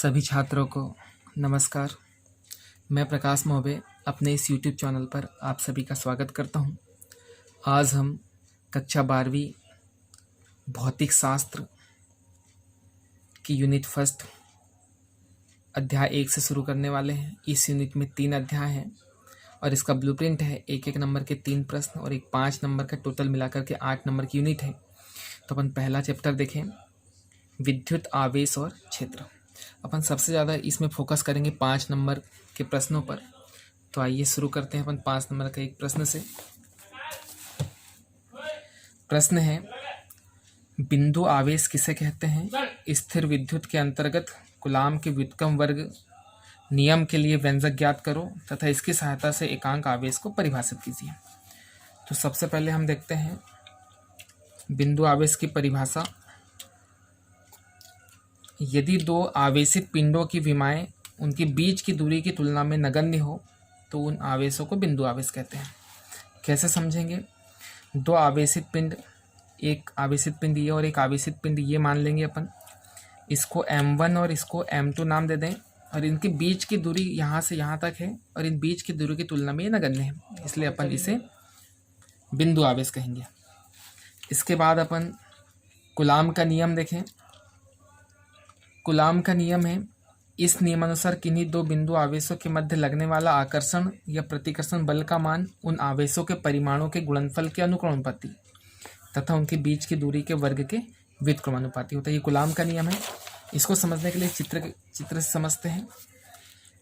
सभी छात्रों को नमस्कार। मैं प्रकाश मोबे अपने इस YouTube चैनल पर आप सभी का स्वागत करता हूं। आज हम कक्षा 12वीं भौतिक शास्त्र की यूनिट फर्स्ट अध्याय 1 से शुरू करने वाले हैं। इस यूनिट में 3 अध्याय हैं और इसका ब्लूप्रिंट है 1-1 नंबर के 3 प्रश्न और एक 5 नंबर का टोटल मिलाकर के 8 नंबर की यूनिट है। तो अपन पहला चैप्टर देखें, विद्युत आवेश और क्षेत्र। अपन सबसे ज़्यादा इसमें फोकस करेंगे 5 नंबर के प्रश्नों पर। तो आइए शुरू करते हैं अपन 5 नंबर के एक प्रश्न से। प्रश्न है, बिंदु आवेश किसे कहते हैं? स्थिर विद्युत के अंतर्गत कूलाम के व्युत्क्रम वर्ग नियम के लिए व्यंजक ज्ञात करो तथा इसकी सहायता से एकांक आवेश को परिभाषित कीजिए। तो सबसे पहले हम देखते हैं बिंदु आवेश की परिभाषा। यदि दो आवेशित पिंडों की विमाएं उनके बीच की दूरी की तुलना में नगण्य हो तो उन आवेशों को बिंदु आवेश कहते हैं। कैसे समझेंगे? दो आवेशित पिंड, एक आवेशित पिंड ये और एक आवेशित पिंड ये मान लेंगे अपन। इसको M1 और इसको M2 नाम दे दें और इनके बीच की दूरी यहाँ से यहाँ तक है और इन बीच की दूरी की तुलना में ये नगण्य है, इसलिए अपन इसे बिंदु आवेश कहेंगे। इसके बाद अपन कूलाम का नियम देखें। कूलाम का नियम है, इस नियमानुसार किन्हीं दो बिंदु आवेशों के मध्य लगने वाला आकर्षण या प्रतिकर्षण बल का मान उन आवेशों के परिमाणों के गुणनफल के अनुक्रमानुपाती तथा उनके बीच की दूरी के वर्ग के व्युत्क्रमानुपाती होता है। ये कूलाम का नियम है। इसको समझने के लिए चित्र से समझते हैं।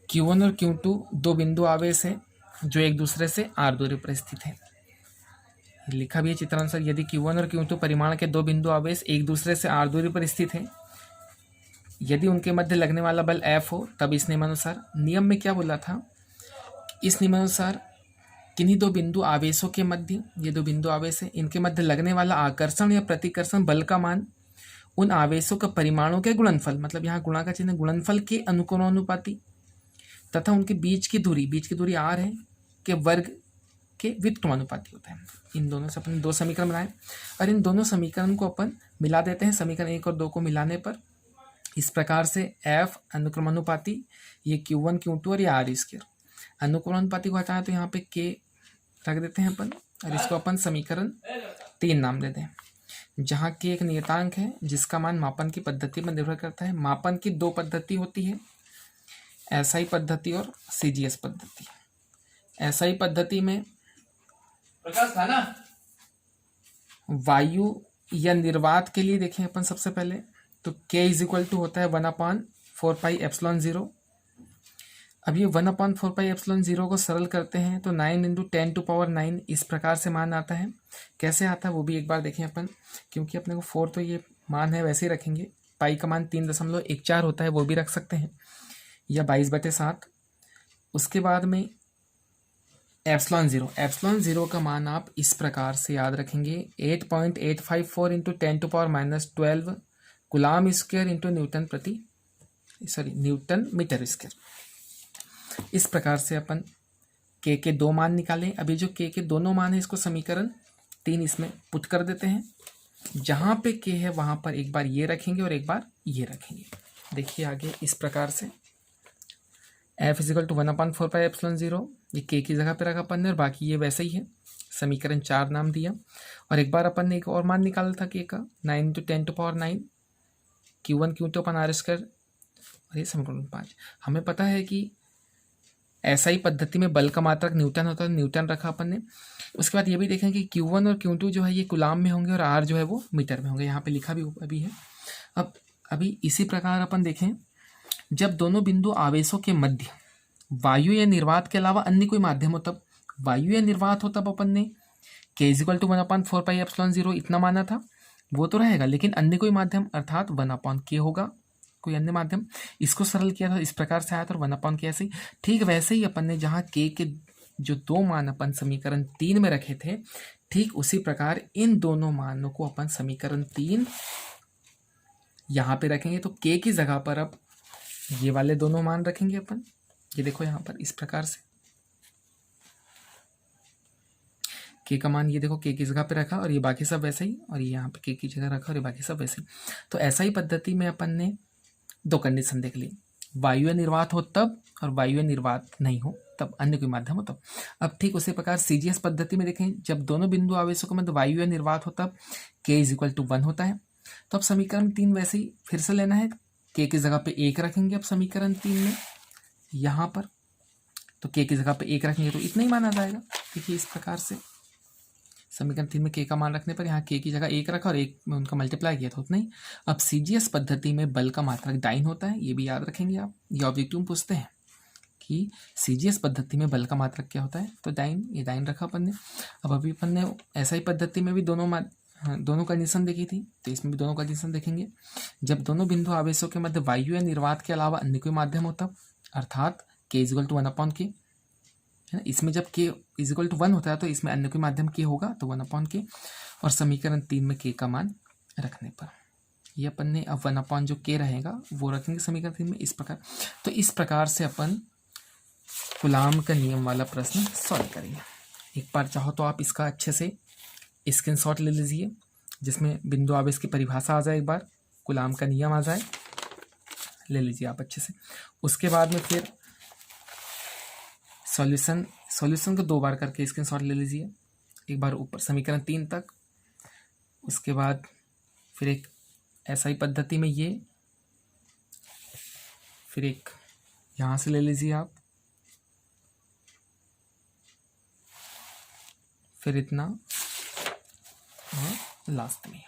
Q1 और Q2 दो बिंदु आवेश हैं जो एक दूसरे से r दूरी पर स्थित है। लिखा भी है चित्रानुसार, यदि Q1 और Q2 परिमाण के दो बिंदु आवेश एक दूसरे से r दूरी पर स्थित है, यदि उनके मध्य लगने वाला बल F हो, तब इस नियमानुसार, नियम में क्या बोला था, इस नियमानुसार किन्हीं दो बिंदु आवेशों के मध्य, ये दो बिंदु आवेश है, इनके मध्य लगने वाला आकर्षण या प्रतिकर्षण बल का मान उन आवेशों के परिमाणों के गुणनफल, मतलब यहाँ गुणा का चिन्ह, गुणनफल के अनुक्रमानुपाती तथा उनके बीच की दूरी r है के वर्ग के व्युत्क्रमानुपाती होता है। इन दोनों से अपन दो समीकरण बनाए और इन दोनों समीकरण को अपन मिला देते हैं। समीकरण 1 और 2 को मिलाने पर इस प्रकार से F अनुक्रमानुपाती, ये Q1 Q2 और ये R स्क्वायर। अनुक्रमानुपाती को हटाएं तो यहाँ पे K रख देते हैं अपन और इसको अपन समीकरण 3 नाम देते हैं, जहाँ K एक नियतांक है जिसका मान मापन की पद्धति पर निर्भर करता है। मापन की दो पद्धति होती है, SI पद्धति और CGS पद्धति। SI पद्धति में वायु या निर्वात के लिए देखें अपन सबसे पहले, तो K = होता है 1/4πε0। अब ये 1/4πε0 को सरल करते हैं तो 9 × 10⁹ इस प्रकार से मान आता है। कैसे आता है वो भी एक बार देखें अपन, क्योंकि अपने को 4 तो ये मान है वैसे ही रखेंगे। पाई का मान 3.14 होता है, वो भी रख सकते हैं, या 22/7। उसके बाद में एप्सिलॉन 0 का मान आप इस प्रकार से याद रखेंगे, 8.854 × 10⁻12 coulomb square into newton metre square. इस प्रकार से अपन K के दो मान निकालें। अभी जो K के दोनों मान है इसको समीकरण 3 इसमें पुट कर देते हैं। जहाँ पे K है वहाँ पर एक बार ये रखेंगे और एक बार ये रखेंगे। देखिए आगे इस प्रकार से F = 1/4πε0, ये K की जगह पे रखा अपन ने और बाकी ये वैसे ही है, समीकरण 4 नाम दिया। और एक बार अपन ने एक और मान निकाला था K का, 9 × 10⁹, Q1 Q2 अपन R स्क्वायर और ये समीकरण 5। हमें पता है कि SI पद्धति में बल का मात्रक न्यूटन होता है, न्यूटन रखा अपन ने। उसके बाद ये भी देखें कि Q1 और Q2 जो है ये कूलाम में होंगे और R जो है वो मीटर में होंगे, यहाँ पे लिखा भी अभी है। अब अभी इसी प्रकार अपन देखें, जब दोनों बिंदु आवेशों के मध्य वायु या निर्वात के अलावा अन्य कोई माध्यम हो, तब वायु या निर्वात हो तब अपन ने K = 1/4πε0 इतना माना था, वो तो रहेगा, लेकिन अन्य कोई माध्यम अर्थात 1/K होगा, कोई अन्य माध्यम। इसको सरल किया था, इस प्रकार से आया था और 1/K ऐसे ही। ठीक वैसे ही अपन ने जहाँ K के जो दो मान अपन समीकरण 3 में रखे थे, ठीक उसी प्रकार इन दोनों मानों को अपन समीकरण 3 यहाँ पे रखेंगे। तो K की जगह पर अब ये वाले दोनों मान रखेंगे अपन। ये देखो यहाँ पर इस प्रकार से K का मान, ये देखो K की जगह पे रखा और ये बाकी सब वैसे ही, और ये यहाँ पे K की जगह रखा और ये बाकी सब वैसे ही। तो ऐसा ही पद्धति में अपन ने दो कंडीशन देख ली। वायु निर्वात हो तब, और वायु निर्वात नहीं हो तब, अन्य कोई माध्यम हो तब। अब ठीक उसी प्रकार सीजीएस पद्धति में देखें, जब दोनों बिंदु आवेशों के मध्य वायु निर्वात हो तब k इज इक्वल टू 1 होता है। तो अब समीकरण 3 वैसे ही फिर से लेना है, k की जगह पे 1 रखेंगे। अब समीकरण 3 में यहाँ पर तो k की जगह पे 1 रखेंगे तो इतना ही माना जाएगा। देखिए इस प्रकार से समीकरण 3 में k का मान रखने पर यहाँ k की जगह 1 रखा और 1 में उनका मल्टीप्लाई किया तो उतना ही। अब सीजीएस पद्धति में बल का मात्रक डाइन होता है, ये भी याद रखेंगे आप। ये ऑब्जेक्टिव में पूछते हैं कि सीजीएस पद्धति में बल का मात्रक क्या होता है, तो डाइन, ये डाइन रखा अपन ने। अब अभी अपन ने ऐसा ही पद्धति में भी दोनों कंडीशन देखी थी, तो इसमें भी दोनों कंडीशन देखेंगे। जब दोनों बिंदु आवेशों के मध्य वायु या निर्वात के अलावा अन्य कोई माध्यम होता, अर्थात k इजिकल टू 1/k है ना। इसमें जब k इजिकल टू 1 होता है तो इसमें अन्य कोई माध्यम k होगा, तो 1/k। और समीकरण 3 में k का मान रखने पर ये अपन ने अब 1/ जो k रहेगा वो रखेंगे समीकरण 3 में इस प्रकार। तो इस प्रकार से अपन कूलाम का नियम वाला प्रश्न सॉल्व करेंगे। एक बार चाहो तो आप इसका अच्छे से स्क्रीनशॉट ले लीजिए, जिसमें बिंदु आवेश की परिभाषा आ जाए, एक बार कूलाम का नियम आ जाए, ले लीजिए आप अच्छे से। उसके बाद में फिर सॉल्यूशन को 2 बार करके स्क्रीनशॉट ले लीजिए, एक बार ऊपर समीकरण 3 तक, उसके बाद फिर एक ऐसा पद्धति में ये, फिर एक यहाँ से ले लीजिए आप, फिर इतना और लास्ट में।